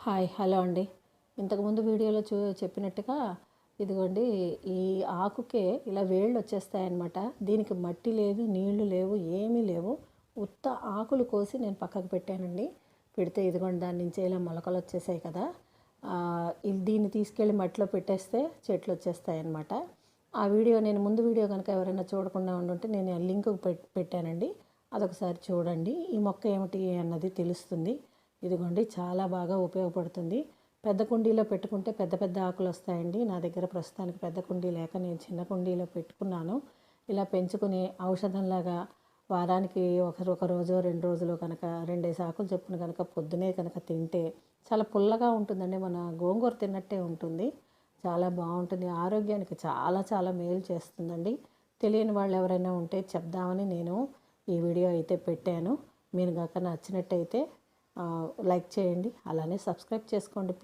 Hi hello అండి. ఇంతకుముందు వీడియోలో చెప్పినట్టుగా ఇదిగోండి, ఈ ఆకుకే ఇలా వేళ్ళు వచ్చేస్తాయన్నమాట. దీనికి మట్టి లేదు, నీళ్లు లేవు, ఏమీ లేవు. ఉత్త ఆకులు కోసి నేను పక్కకు పెట్టానండి. పెడితే ఇదిగోండి, దాని నుంచి ఇలా మొలకలు వచ్చేసాయి కదా. దీన్ని తీసుకెళ్ళి మట్టిలో పెట్టేస్తే చెట్లు వచ్చేస్తాయన్నమాట. ఆ వీడియో నేను ముందు వీడియో కనుక ఎవరైనా చూడకుండా ఉండుంటే నేను లింక్ పెట్టానండి. అదొకసారి చూడండి. ఈ మొక్క ఏమిటి అన్నది తెలుస్తుంది. ఇదిగోండి, చాలా బాగా ఉపయోగపడుతుంది. పెద్ద కుండీలో పెట్టుకుంటే పెద్ద పెద్ద ఆకులు వస్తాయండి. నా దగ్గర ప్రస్తుతానికి పెద్ద కుండీ లేక నేను చిన్న కుండీలో పెట్టుకున్నాను. ఇలా పెంచుకుని ఔషధంలాగా వారానికి ఒక రోజు 2 రోజులు కనుక 2 ఆకులు చొప్పున కనుక పొద్దునే కనుక తింటే చాలా పుల్లగా ఉంటుందండి. మన గోంగూర తిన్నట్టే ఉంటుంది. చాలా బాగుంటుంది. ఆరోగ్యానికి చాలా చాలా మేలు చేస్తుందండి. తెలియని వాళ్ళు ఎవరైనా ఉంటే చెప్దామని నేను ఈ వీడియో అయితే పెట్టాను. మీరు కనుక నచ్చినట్టయితే లైక్ చేయండి, అలానే సబ్స్క్రైబ్ చేసుకోండి.